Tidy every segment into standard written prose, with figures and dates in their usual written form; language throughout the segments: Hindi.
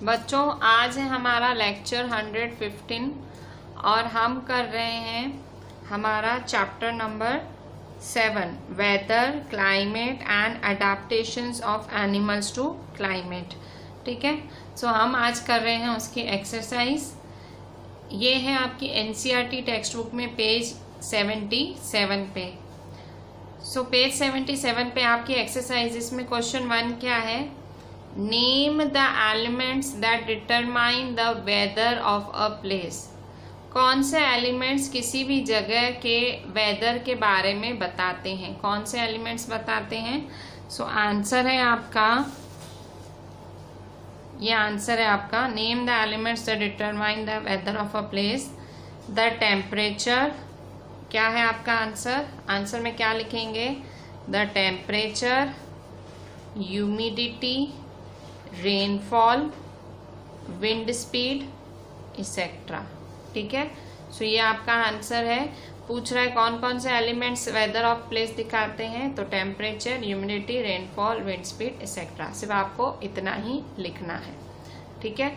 बच्चों आज है हमारा लेक्चर 115 और हम कर रहे हैं हमारा chapter number 7 weather climate and adaptations of animals to climate. ठीक है, सो हम आज कर रहे हैं उसकी एक्सरसाइज। ये है आपकी एनसीईआरटी टेक्स्ट बुक में पेज 77 पे। सो पेज 77 पे आपकी एक्सरसाइज, इसमें क्वेश्चन 1 क्या है, name the elements that determine the weather of a place. कौन से एलिमेंट्स किसी भी जगह के वेदर के बारे में बताते हैं, कौन से एलिमेंट्स बताते हैं। सो आंसर है आपका, ये आंसर है आपका, name the elements that determine the weather of a place. The temperature, क्या है आपका आंसर, आंसर में क्या लिखेंगे, the temperature, humidity, rainfall, wind speed etcetera. ठीक है, सो ये आपका आंसर है। पूछ रहा है कौन कौन से एलिमेंट्स वेदर ऑफ प्लेस दिखाते हैं, तो temperature, humidity, rainfall, wind speed etcetera. सिर्फ आपको इतना ही लिखना है। ठीक है,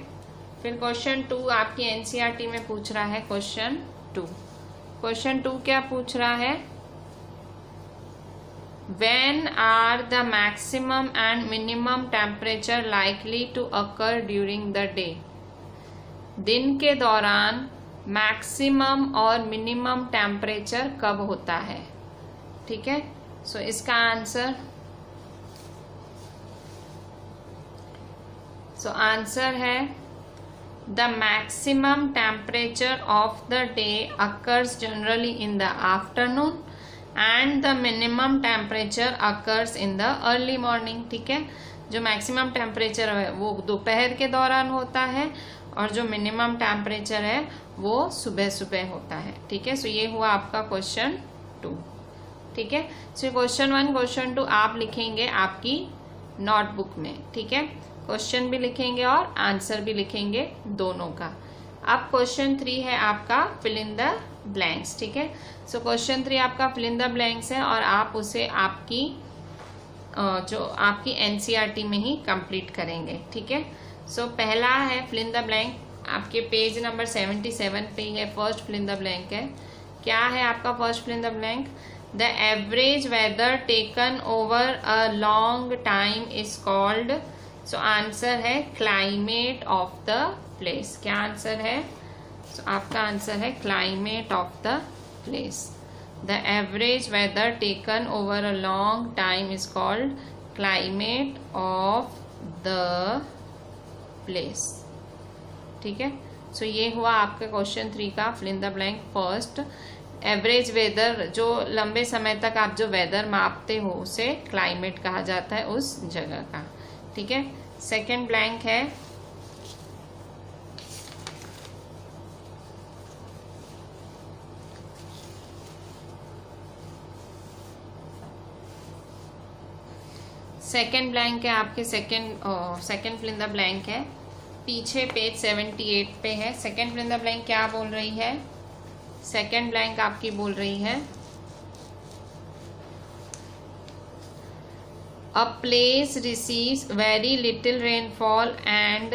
फिर क्वेश्चन 2 आपकी एनसीईआरटी में पूछ रहा है। क्वेश्चन 2 क्या पूछ रहा है, when are the maximum and minimum temperature likely to occur during the day। दिन के दौरान मैक्सिमम और मिनिमम टेम्परेचर कब होता है। ठीक है, सो इसका आंसर, आंसर है the maximum temperature of the day occurs generally in the afternoon and the minimum temperature occurs in the early morning। ठीक है, जो मैक्सिमम टेम्परेचर है वो दोपहर के दौरान होता है और जो मिनिमम टेम्परेचर है वो सुबह सुबह होता है। ठीक है, सो ये हुआ आपका क्वेश्चन 2। ठीक है, सो क्वेश्चन 1 क्वेश्चन 2 आप लिखेंगे आपकी नोटबुक में। ठीक है, क्वेश्चन भी लिखेंगे और आंसर भी लिखेंगे दोनों का। अब क्वेश्चन 3 है आपका फिल इन द ब्लैंक्स। ठीक है, सो क्वेश्चन 3 आपका फिल इन द ब्लैंक्स है और आप उसे आपकी जो आपकी एनसीईआरटी में ही कंप्लीट करेंगे। ठीक है, सो पहला है फिल इन द ब्लैंक, आपके पेज नंबर 77 पे ही है। First fill in the blank है, क्या है आपका first fill in the blank, the average weather taken over a long time is called. So answer है क्लाइमेट ऑफ द प्लेस। क्या आंसर है, so, आपका आंसर है climate of the place. The average weather taken over a long time is called climate of the place. ठीक है, सो ये हुआ आपका क्वेश्चन 3 का fill in the blank. First, average weather, जो लंबे समय तक आप जो वेदर मापते हो उसे क्लाइमेट कहा जाता है, उस जगह का। ठीक है, सेकेंड ब्लैंक है, सेकेंड ब्लैंक है आपके, second fill in the blank है, पीछे पेज 78 पे है। Second fill in the blank क्या बोल रही है, सेकेंड ब्लैंक आपकी बोल रही है, a place receives very little rainfall and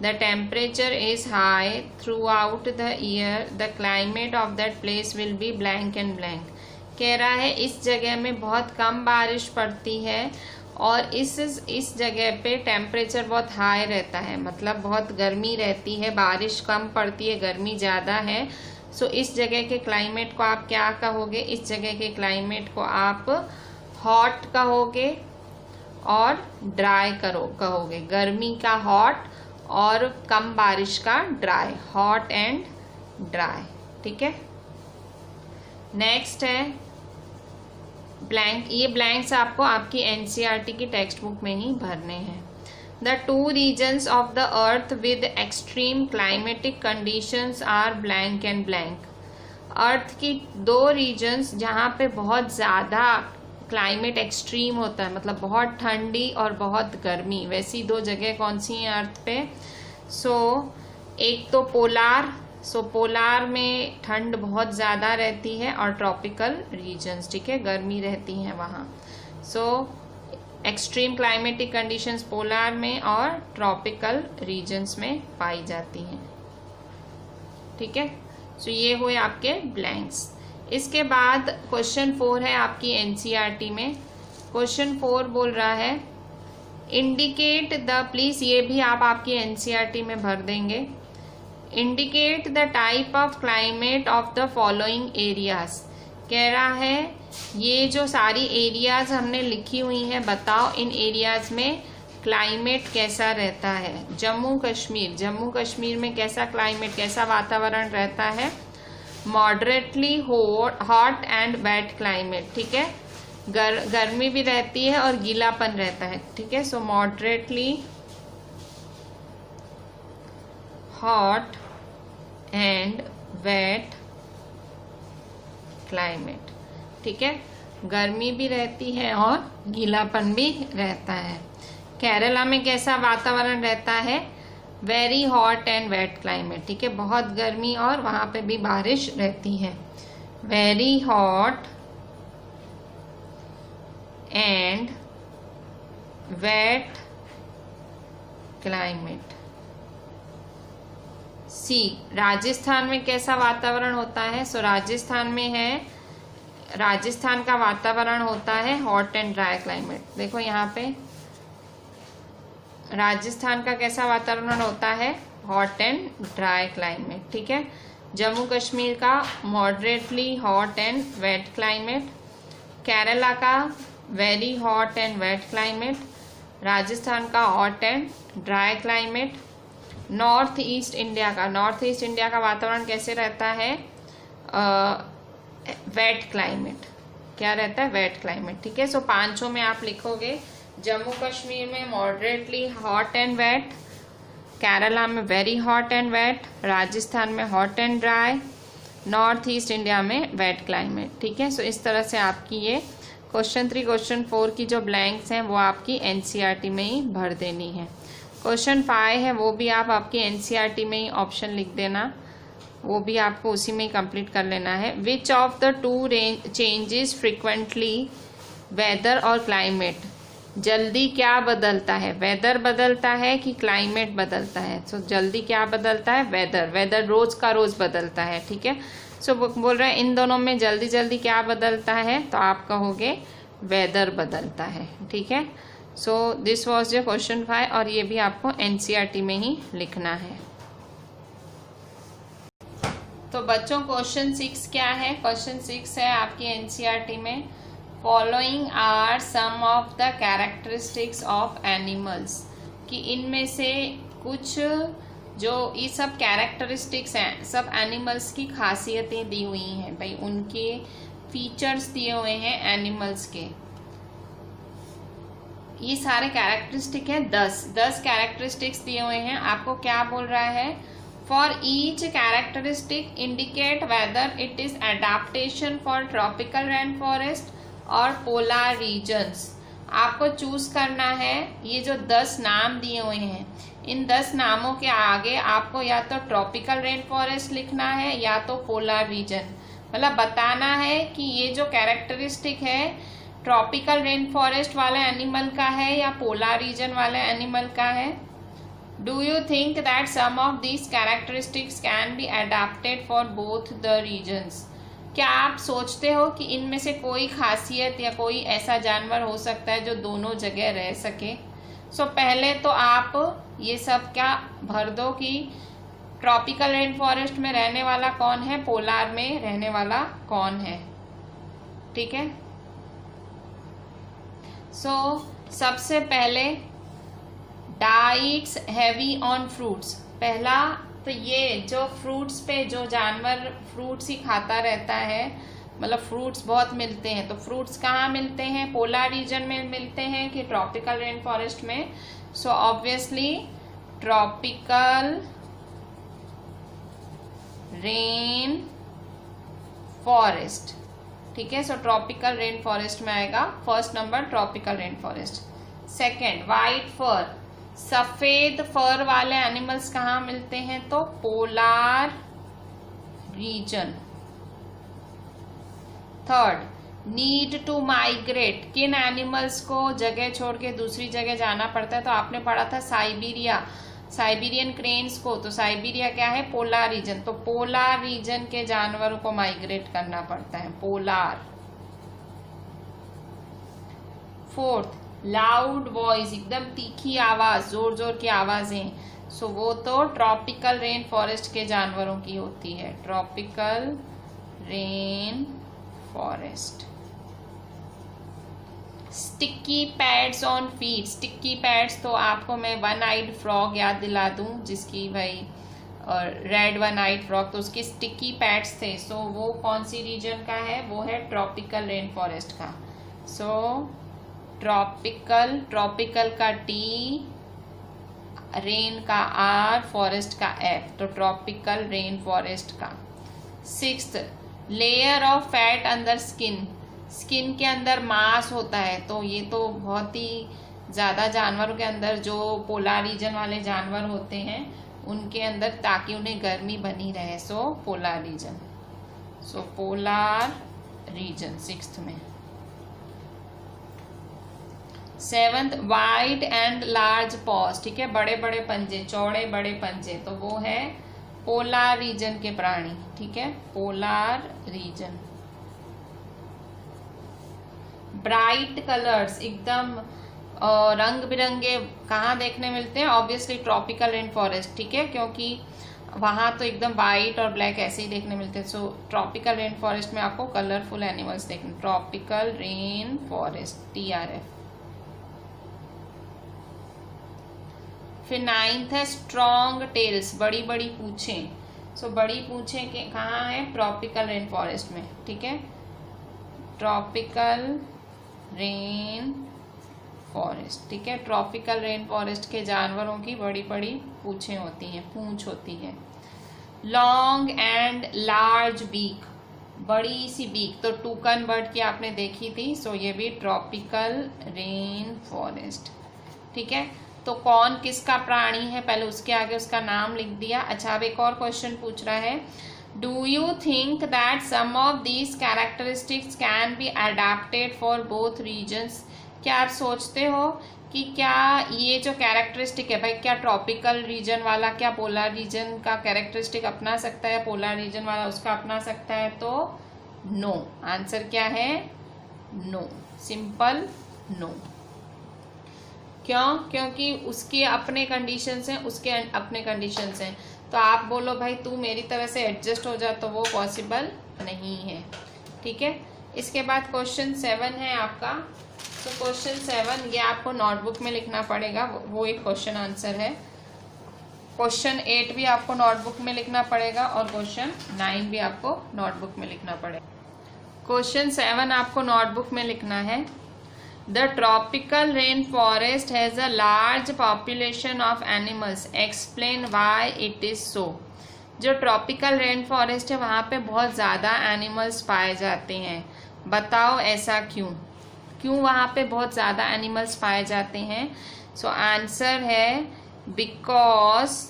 the temperature is high through out the year, the climate of that place will be blank and blank. कह रहा है इस जगह में बहुत कम बारिश पड़ती है और इस जगह पे टेम्परेचर बहुत हाई रहता है, मतलब बहुत गर्मी रहती है, बारिश कम पड़ती है, गर्मी ज़्यादा है। सो इस जगह के क्लाइमेट को आप क्या कहोगे, इस जगह के क्लाइमेट को आप हॉट कहोगे और ड्राई कहोगे। गर्मी का हॉट और कम बारिश का ड्राई, हॉट एंड ड्राई। ठीक है, नेक्स्ट है ब्लैंक। ये ब्लैंक्स आपको आपकी एनसीईआरटी की टेक्स्ट बुक में ही भरने हैं। The 2 regions of the earth with extreme climatic conditions are blank and blank. Earth की 2 रीजन्स जहाँ पे बहुत ज़्यादा क्लाइमेट एक्सट्रीम होता है, मतलब बहुत ठंडी और बहुत गर्मी, वैसी 2 जगह कौन सी हैं अर्थ पे। सो एक तो पोलार, पोलार में ठंड बहुत ज़्यादा रहती है और ट्रॉपिकल रीजन्स, ठीक है, गर्मी रहती है वहाँ। एक्सट्रीम क्लाइमेटिक कंडीशंस पोलर में और ट्रॉपिकल रीजन्स में पाई जाती हैं। ठीक है, सो ये हुए आपके ब्लैंक्स। इसके बाद क्वेश्चन 4 है आपकी एनसीईआरटी में। क्वेश्चन 4 बोल रहा है इंडिकेट द, प्लीज ये भी आप आपकी एनसीईआरटी में भर देंगे, indicate the type of climate of the following areas. कह रहा है ये जो सारी एरियाज हमने लिखी हुई हैं, बताओ इन एरियाज में क्लाइमेट कैसा रहता है। जम्मू कश्मीर में कैसा क्लाइमेट, कैसा वातावरण रहता है? Moderately hot and wet climate. ठीक है, गर्मी भी रहती है और गीलापन रहता है। ठीक है, so moderately hot and wet climate. ठीक है, गर्मी भी रहती है और गीलापन भी रहता है। केरला में कैसा वातावरण रहता है? Very hot and wet climate. ठीक है, बहुत गर्मी और वहां पे भी बारिश रहती है। Very hot and wet climate. See, Rajasthan में कैसा वातावरण होता है? सो राजस्थान का वातावरण होता है हॉट एंड ड्राई क्लाइमेट। देखो यहाँ पे राजस्थान का कैसा वातावरण होता है? Hot and dry climate. ठीक है, जम्मू कश्मीर का moderately hot and wet climate, Kerala का very hot and wet climate, Rajasthan का hot and dry climate. North east India का वातावरण कैसे रहता है? Wet climate. क्या रहता है? Wet climate. ठीक है, सो पांचों में आप लिखोगे जम्मू कश्मीर में moderately hot and wet, Kerala में very hot and wet, Rajasthan में hot and dry, north east India में वेट क्लाइमेट। ठीक है, सो इस तरह से आपकी ये क्वेश्चन 3 क्वेश्चन 4 की जो ब्लैंक्स हैं वो आपकी एनसीईआरटी में ही भर देनी है। क्वेश्चन 5 है वो भी आप आपकी एनसीईआरटी में ही ऑप्शन लिख देना, वो भी आपको उसी में ही कंप्लीट कर लेना है। Which of the two changes frequently weather और क्लाइमेट? जल्दी क्या बदलता है? वेदर बदलता है कि क्लाइमेट बदलता है? सो जल्दी क्या बदलता है? वेदर रोज का रोज बदलता है। ठीक है, सो बोल रहे हैं इन दोनों में जल्दी जल्दी क्या बदलता है? तो आप कहोगे वेदर बदलता है। ठीक है, so this was your question 5 और ये भी आपको एनसीईआरटी में ही लिखना है। तो बच्चों क्वेश्चन 6 क्या है? क्वेश्चन 6 है आपकी एनसीईआरटी में, following are some of the characteristics of animals, कि इनमें से कुछ जो ये सब कैरेक्टरिस्टिक्स हैं, सब एनिमल्स की खासियतें दी हुई हैं भाई, उनके फीचर्स दिए हुए हैं एनिमल्स के। ये सारे कैरेक्टरिस्टिक हैं 10 कैरेक्टरिस्टिक्स दिए हुए हैं। आपको क्या बोल रहा है? For each characteristic indicate whether it is adaptation for tropical rain forest और पोलर रीजन्स। आपको चूज करना है। ये जो 10 नाम दिए हुए हैं, इन 10 नामों के आगे आपको या तो ट्रॉपिकल रेन फॉरेस्ट लिखना है या तो पोलर रीजन। मतलब बताना है कि ये जो कैरेक्टरिस्टिक है ट्रॉपिकल रेन फॉरेस्ट वाले एनिमल का है या पोलर रीजन वाले एनिमल का है। Do you think that some of these characteristics can be adapted for both the regions? क्या आप सोचते हो कि इनमें से कोई खासियत या कोई ऐसा जानवर हो सकता है जो दोनों जगह रह सके? सो पहले तो आप ये सब क्या भर दो कि ट्रॉपिकल रेन फॉरेस्ट में रहने वाला कौन है, पोलर में रहने वाला कौन है। ठीक है, सो सबसे पहले डाइट्स हैवी ऑन फ्रूट्स। पहला तो ये जो फ्रूट्स पे जो जानवर फ्रूट्स ही खाता रहता है, मतलब फ्रूट्स बहुत मिलते हैं। तो फ्रूट्स कहाँ मिलते हैं? पोलर रीजन में मिलते हैं कि ट्रॉपिकल रेन फॉरेस्ट में? So obviously tropical rain forest. ठीक है, सो ट्रॉपिकल रेन फॉरेस्ट में आएगा first number tropical rain forest. Second white fur, सफेद फर वाले एनिमल्स कहाँ मिलते हैं? तो polar region. Third need to migrate, किन एनिमल्स को जगह छोड़ के दूसरी जगह जाना पड़ता है? तो आपने पढ़ा था साइबेरिया, साइबेरियन क्रेन्स को। तो साइबेरिया क्या है? Polar reason. तो पोलार रीजन के जानवरों को माइग्रेट करना पड़ता है, पोलार। फोर्थ, लाउड वॉइस, एकदम तीखी आवाज, जोर जोर की आवाजें। सो वो तो ट्रॉपिकल रेन फॉरेस्ट के जानवरों की होती है, tropical rain forest. Sticky pads on feet, sticky pads तो आपको मैं वन आइड फ्रॉग याद दिला दूं, जिसकी भाई रेड वन आइड फ्रॉग, तो उसके स्टिकी पैड्स थे। सो वो कौन सी रीजन का है? वो है ट्रॉपिकल रेन फॉरेस्ट का। सो ट्रॉपिकल, ट्रॉपिकल का टी, रेन का आर, फॉरेस्ट का एफ, तो ट्रॉपिकल रेन फॉरेस्ट का। Sixth, layer of fat under skin, skin के अंदर मांस होता है। तो ये तो बहुत ही ज़्यादा जानवरों के अंदर, जो पोलार रीजन वाले जानवर होते हैं उनके अंदर, ताकि उन्हें गर्मी बनी रहे। सो पोलार रीजन, सो पोलार रीजन सिक्स्थ में। Seventh, wide and large pause, ठीक है, बड़े बड़े पंजे, चौड़े बड़े पंजे, तो वो है पोलार रीजन के प्राणी, ठीक है, पोलार रीजन। ब्राइट कलर्स, एकदम रंग बिरंगे कहाँ देखने मिलते हैं? ऑब्वियसली ट्रॉपिकल रेन फॉरेस्ट, ठीक है, क्योंकि वहाँ तो एकदम वाइट और ब्लैक ऐसे ही देखने मिलते हैं। सो ट्रॉपिकल रेन फॉरेस्ट में आपको कलरफुल एनिमल्स देखने, ट्रॉपिकल रेन फॉरेस्ट, TRF। फिर नाइन्थ है स्ट्रॉन्ग टेल्स, बड़ी बड़ी पूछें। सो बड़ी पूछें के कहाँ है? ट्रॉपिकल रेन फॉरेस्ट में, ठीक है, ट्रॉपिकल रेन फॉरेस्ट, ठीक है। ट्रॉपिकल रेन फॉरेस्ट के जानवरों की बड़ी बड़ी पूछें होती हैं, पूंछ होती है। लॉन्ग एंड लार्ज बीक, बड़ी सी बीक, तो टूकन बर्ड की आपने देखी थी। सो ये भी ट्रॉपिकल रेन फॉरेस्ट, ठीक है। तो कौन किसका प्राणी है, पहले उसके आगे उसका नाम लिख दिया। अच्छा, अब एक और क्वेश्चन पूछ रहा है, do you think that some of these characteristics can be adapted for both regions? क्या आप सोचते हो कि क्या ये जो कैरेक्टरिस्टिक है भाई, क्या ट्रॉपिकल रीजन वाला क्या पोलर रीजन का कैरेक्टरिस्टिक अपना सकता है, पोलर रीजन वाला उसका अपना सकता है? तो नो, आंसर क्या है? No, simple no. क्यों? क्योंकि उसके अपने कंडीशंस हैं, उसके अपने कंडीशंस हैं। तो आप बोलो भाई तू मेरी तरह से एडजस्ट हो जा, तो वो पॉसिबल नहीं है, ठीक है। इसके बाद क्वेश्चन 7 है आपका। तो क्वेश्चन 7 ये आपको नोटबुक में लिखना पड़ेगा, वो एक क्वेश्चन आंसर है। क्वेश्चन 8 भी आपको नोटबुक में लिखना पड़ेगा और क्वेश्चन 9 भी आपको नोटबुक में लिखना पड़ेगा। क्वेश्चन 7 आपको नोटबुक में लिखना है, The tropical rainforest has a large population of animals. Explain why it is so. जो ट्रॉपिकल रेन फॉरेस्ट है वहाँ पे बहुत ज़्यादा एनिमल्स पाए जाते हैं, बताओ ऐसा क्यों? क्यों वहाँ पे बहुत ज़्यादा एनिमल्स पाए जाते हैं? सो आंसर है बिकॉज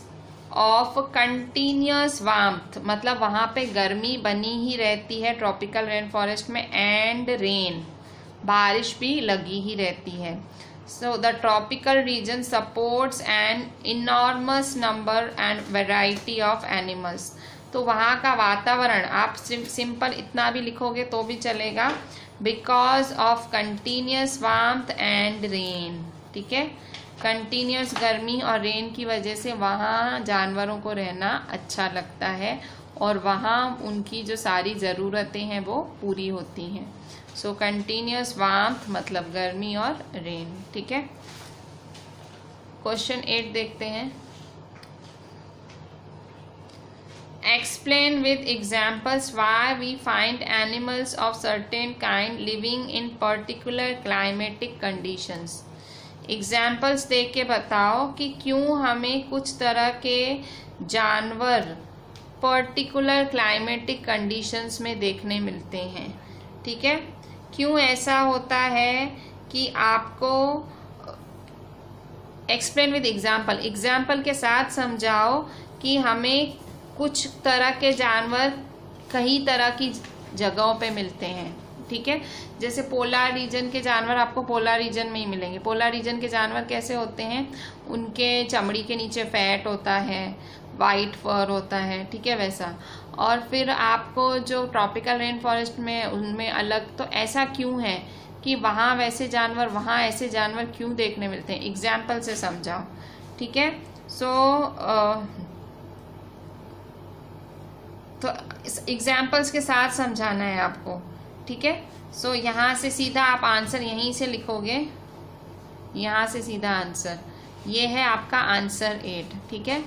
ऑफ कंटिन्यूस वार्मथ, मतलब वहाँ पे गर्मी बनी ही रहती है ट्रॉपिकल रेन फॉरेस्ट में, एंड रेन, बारिश भी लगी ही रहती है। So the tropical region supports an enormous number and variety of animals. तो वहाँ का वातावरण, आप सिंपल इतना भी लिखोगे तो भी चलेगा, because of continuous warmth and rain, ठीक है। कंटिन्यूस गर्मी और रेन की वजह से वहाँ जानवरों को रहना अच्छा लगता है और वहाँ उनकी जो सारी ज़रूरतें हैं वो पूरी होती हैं। सो कंटिन्यूस वार्मथ मतलब गर्मी और रेन, ठीक है। क्वेश्चन 8 देखते हैं। Explain with examples why we find animals of certain kind living in particular climatic conditions. Examples दे के बताओ कि क्यों हमें कुछ तरह के जानवर पर्टिकुलर क्लाइमेटिक कंडीशंस में देखने मिलते हैं, ठीक है। क्यों ऐसा होता है कि आपको एक्सप्लेन विद एग्जाम्पल, एग्जाम्पल के साथ समझाओ कि हमें कुछ तरह के जानवर कई तरह की जगहों पे मिलते हैं, ठीक है। जैसे पोलर रीजन के जानवर आपको पोलर रीजन में ही मिलेंगे। पोलर रीजन के जानवर कैसे होते हैं, उनके चमड़ी के नीचे फैट होता है, वाइट फर होता है, ठीक है, वैसा। और फिर आपको जो ट्रॉपिकल रेन फॉरेस्ट में उनमें अलग, तो ऐसा क्यों है कि वहाँ वैसे जानवर, वहाँ ऐसे जानवर क्यों देखने मिलते हैं, एग्जाम्पल से समझाओ, ठीक है। तो एग्जाम्पल्स के साथ समझाना है आपको, ठीक है। सो यहाँ से सीधा आप आंसर यहीं से लिखोगे, यहाँ से सीधा आंसर, ये है आपका आंसर 8, ठीक है।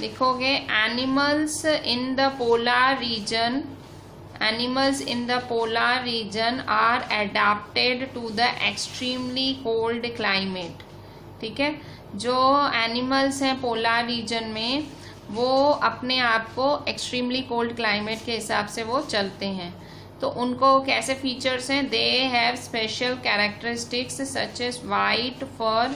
लिखोगे animals in the polar region, animals in the polar region are adapted to the extremely cold climate, ठीक है। जो एनिमल्स हैं पोलर रीजन में, वो अपने आप को एक्सट्रीमली कोल्ड क्लाइमेट के हिसाब से वो चलते हैं। तो उनको कैसे फीचर्स हैं, they have special characteristics such as white fur,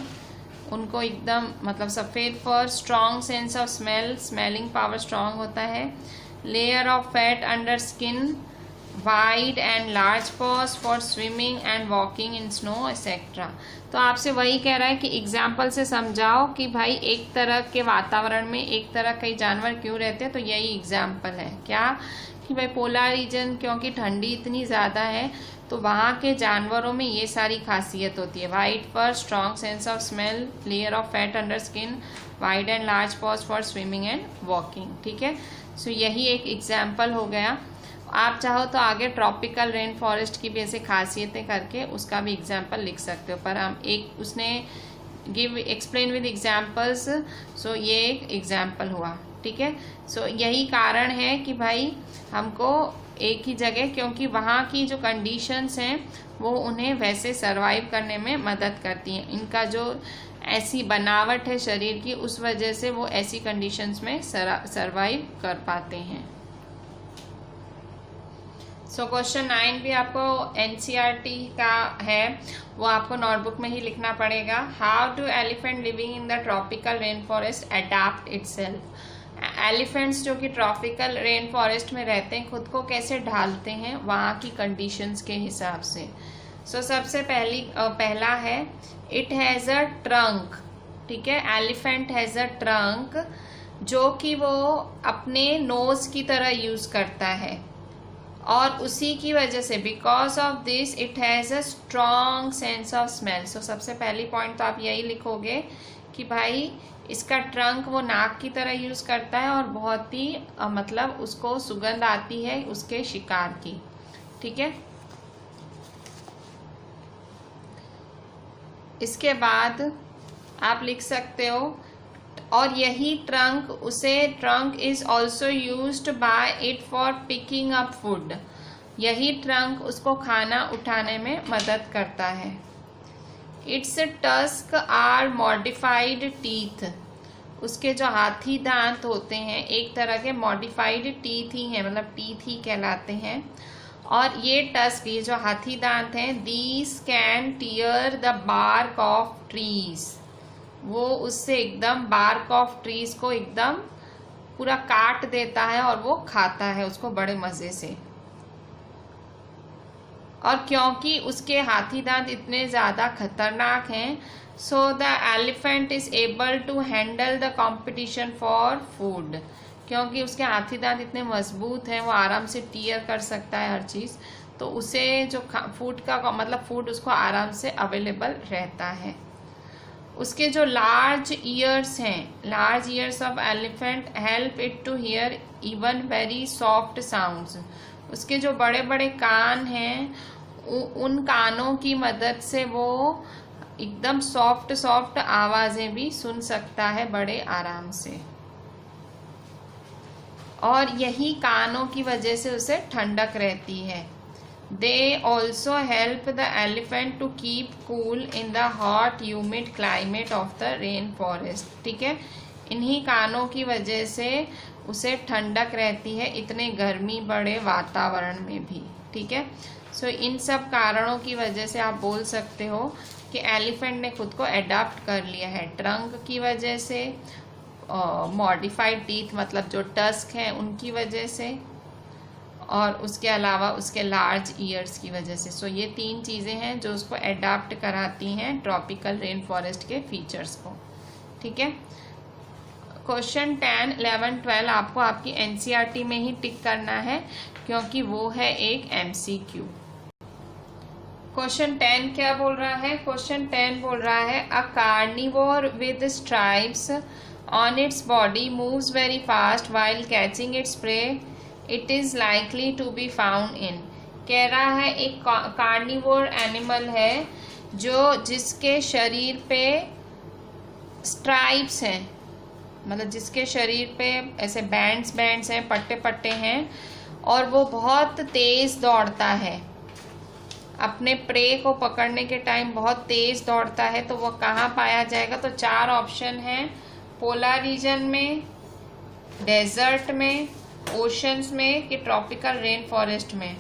उनको एकदम मतलब सफ़ेद fur, strong sense of smell, smelling power strong होता है, layer of fat under skin, wide and large paws for swimming and walking in snow etcetera. तो आपसे वही कह रहा है कि एग्जाम्पल से समझाओ कि भाई एक तरह के वातावरण में एक तरह के जानवर क्यों रहते हैं। तो यही एग्जाम्पल है क्या, कि भाई पोलर रीजन क्योंकि ठंडी इतनी ज़्यादा है, तो वहाँ के जानवरों में ये सारी खासियत होती है, white fur, strong sense of smell, layer of fat under skin, wide and large paws for swimming and walking, ठीक है। सो यही एक एग्जाम्पल हो गया। आप चाहो तो आगे ट्रॉपिकल रेन फॉरेस्ट की भी ऐसे खासियतें करके उसका भी एग्जाम्पल लिख सकते हो, पर हम एक उसने गिव एक्सप्लेन विद एग्जाम्पल्स, सो ये एक एग्जाम्पल हुआ, ठीक है। सो यही कारण है कि भाई हमको एक ही जगह, क्योंकि वहाँ की जो कंडीशंस हैं वो उन्हें वैसे सरवाइव करने में मदद करती हैं। इनका जो ऐसी बनावट है शरीर की, उस वजह से वो ऐसी कंडीशंस में सरवाइव कर पाते हैं। सो क्वेश्चन 9 भी आपको NCERT का है, वो आपको नोटबुक में ही लिखना पड़ेगा। How do elephant living in the tropical rain forest adapt itself. Elephants जो कि ट्रॉपिकल रेन फॉरेस्ट में रहते हैं, खुद को कैसे ढालते हैं वहाँ की कंडीशंस के हिसाब से। सो सबसे पहला है इट हैज़ अ ट्रंक, ठीक है। एलिफेंट हैज़ अ ट्रंक, जो कि वो अपने नोज की तरह यूज़ करता है, और उसी की वजह से because of this it has a strong sense of smell. So सबसे पहली पॉइंट तो आप यही लिखोगे कि भाई इसका ट्रंक वो नाक की तरह यूज़ करता है और बहुत ही मतलब उसको सुगंध आती है उसके शिकार की, ठीक है। इसके बाद आप लिख सकते हो, और यही trunk is also used by it for picking up food. यही ट्रंक उसको खाना उठाने में मदद करता है। It's tusk are modified teeth. उसके जो हाथी दांत होते हैं एक तरह के मॉडिफाइड टीथ ही हैं, मतलब टीथ ही कहलाते हैं। और ये टस्क, ये जो हाथी दांत हैं, these can tear the bark of trees. वो उससे एकदम बार्क ऑफ ट्रीज को एकदम पूरा काट देता है और वो खाता है उसको बड़े मजे से। और क्योंकि उसके हाथी दांत इतने ज़्यादा खतरनाक हैं, so the elephant is able to handle the competition for food. क्योंकि उसके हाथी दांत इतने मजबूत हैं, वो आराम से टीयर कर सकता है हर चीज़, तो उसे जो फूड का मतलब फूड उसको आराम से अवेलेबल रहता है। उसके जो लार्ज ईयर्स हैं, large ears of elephant help it to hear even very soft sounds. उसके जो बड़े बड़े कान हैं, उन कानों की मदद से वो एकदम सॉफ्ट आवाज़ें भी सुन सकता है बड़े आराम से। और यही कानों की वजह से उसे ठंडक रहती है। They also help the elephant to keep cool in the hot humid climate of the rainforest, ठीक है। इन्हीं कानों की वजह से उसे ठंडक रहती है इतने गर्मी बड़े वातावरण में भी, ठीक है। सो इन सब कारणों की वजह से आप बोल सकते हो कि एलिफेंट ने खुद को एडाप्ट कर लिया है, ट्रंक की वजह से, मॉडिफाइड टीथ मतलब जो टस्क हैं उनकी वजह से, और उसके अलावा उसके लार्ज ईयर्स की वजह से। सो ये 3 चीज़ें हैं जो उसको एडाप्ट कराती हैं ट्रॉपिकल रेन फॉरेस्ट के फीचर्स को। ठीक है, क्वेश्चन 10, 11, 12 आपको आपकी एनसीईआरटी में ही टिक करना है क्योंकि वो है एक एमसीक्यू। क्वेश्चन 10 क्या बोल रहा है? क्वेश्चन 10 बोल रहा है a carnivore with stripes on its body moves very fast while catching its prey, it is likely to be found in. कह रहा है एक कार्निवोर एनिमल है जिसके शरीर पे स्ट्राइप्स हैं, मतलब जिसके शरीर पे ऐसे बैंड्स हैं, पट्टे पट्टे हैं, और वो बहुत तेज दौड़ता है, अपने प्रे को पकड़ने के टाइम बहुत तेज दौड़ता है। तो वो कहाँ पाया जाएगा? तो 4 ऑप्शन हैं, पोलर रीजन में, डेजर्ट में, ओशंस में कि ट्रॉपिकल रेन फॉरेस्ट में।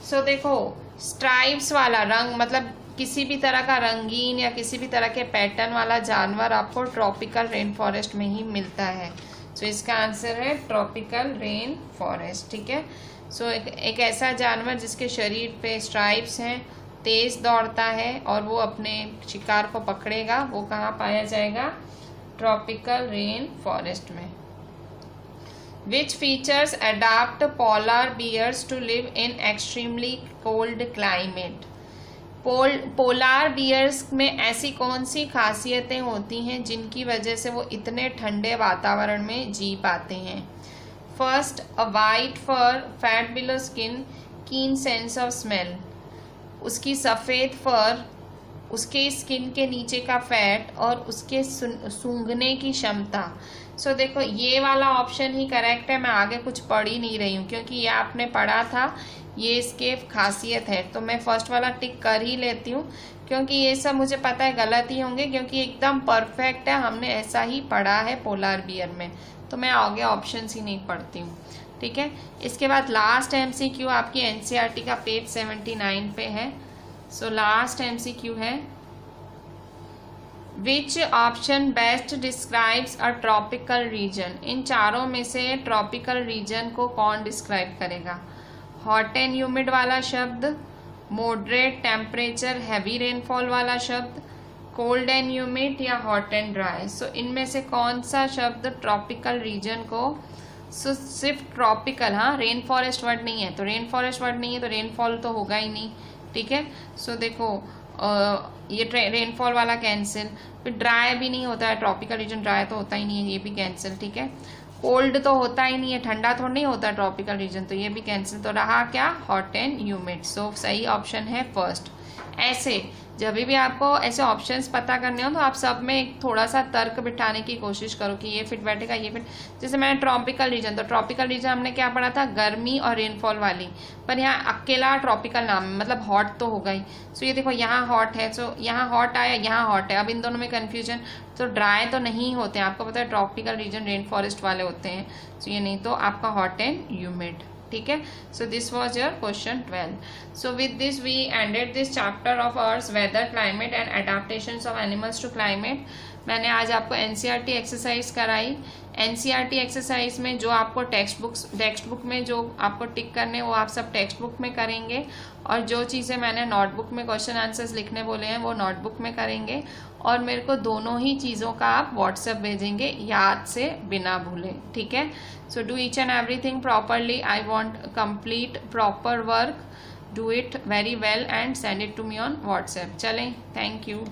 सो देखो, स्ट्राइप्स वाला रंग मतलब किसी भी तरह का रंगीन या किसी भी तरह के पैटर्न वाला जानवर आपको ट्रॉपिकल रेन फॉरेस्ट में ही मिलता है। सो इसका आंसर है ट्रॉपिकल रेन फॉरेस्ट। ठीक है, सो एक ऐसा जानवर जिसके शरीर पे स्ट्राइप्स हैं, तेज दौड़ता है और वो अपने शिकार को पकड़ेगा, वो कहाँ पाया जाएगा? ट्रॉपिकल रेन फॉरेस्ट में। Which features adapt polar bears to live in extremely cold climate? Polar bears में ऐसी कौन सी खासियतें होती हैं जिनकी वजह से वो इतने ठंडे वातावरण में जी पाते हैं? First, a white fur, fat below skin, keen sense of smell. उसकी सफ़ेद फर, उसके स्किन के नीचे का फैट और उसके सूंघने की क्षमता। सो देखो, ये वाला ऑप्शन ही करेक्ट है। मैं आगे कुछ पढ़ ही नहीं रही हूँ क्योंकि ये आपने पढ़ा था, ये इसके खासियत है, तो मैं फर्स्ट वाला टिक कर ही लेती हूँ क्योंकि ये सब मुझे पता है गलत ही होंगे क्योंकि एकदम परफेक्ट है, हमने ऐसा ही पढ़ा है पोलार बियर में, तो मैं आगे ऑप्शंस ही नहीं पढ़ती हूँ। ठीक है, इसके बाद लास्ट एमसीक्यू आपकी एनसीईआरटी का पेज 79 पे है। सो लास्ट एमसीक्यू है, which option best describes a tropical region? इन चारों में से ट्रॉपिकल रीजन को कौन डिस्क्राइब करेगा? हॉट एंड ह्यूमिड वाला शब्द, मॉडरेट टेम्परेचर हैवी रेनफॉल वाला शब्द, कोल्ड एंड ह्यूमिड या हॉट एंड ड्राई। सो इनमें से कौन सा शब्द ट्रॉपिकल रीजन को, सिर्फ ट्रॉपिकल, हाँ रेन फॉरेस्ट वर्ड नहीं है, तो रेन फॉरेस्ट वर्ड नहीं है तो रेनफॉल तो होगा ही नहीं। ठीक है, सो देखो ये रेनफॉल वाला कैंसिल, फिर ड्राई भी नहीं होता है, ट्रॉपिकल रीजन ड्राई तो होता ही नहीं है, ये भी कैंसिल। ठीक है, कोल्ड तो होता ही नहीं है, ठंडा थोड़ा नहीं होता ट्रॉपिकल रीजन, तो ये भी कैंसिल। तो रहा क्या? Hot and humid. सो सही ऑप्शन है फर्स्ट। ऐसे जब भी आपको ऐसे ऑप्शंस पता करने हो तो आप सब में एक थोड़ा सा तर्क बिठाने की कोशिश करो कि ये फिट बैठेगा, ये फिट। जैसे मैंने ट्रॉपिकल रीजन, तो ट्रॉपिकल रीजन हमने क्या पढ़ा था? गर्मी और रेनफॉल वाली, पर यहाँ अकेला ट्रॉपिकल नाम है, मतलब हॉट तो होगा ही। सो ये देखो, यहाँ हॉट है, सो यहाँ हॉट आया, यहाँ हॉट है, अब इन दोनों में कन्फ्यूजन। तो ड्राई तो नहीं होते हैं, आपको पता है ट्रॉपिकल रीजन रेन फॉरेस्ट वाले होते हैं, सो ये नहीं, तो आपका हॉट एंड ह्यूमिड। ठीक है, so this was your question 12. So with this we ended this chapter of earth weather climate and adaptations of animals to climate. मैंने आज आपको एनसीईआरटी एक्सरसाइज कराई। एनसीईआरटी एक्सरसाइज में जो आपको टेक्स्ट बुक में जो आपको टिक करने वो आप सब टेक्स्ट बुक में करेंगे, और जो चीज़ें मैंने नोटबुक में क्वेश्चन आंसर्स लिखने बोले हैं वो नोटबुक में करेंगे, और मेरे को दोनों ही चीज़ों का आप व्हाट्सएप भेजेंगे याद से बिना भूले। ठीक है, so do each and everything properly. I want complete proper work, do it very well and send it to me on WhatsApp. चलें, थैंक यू।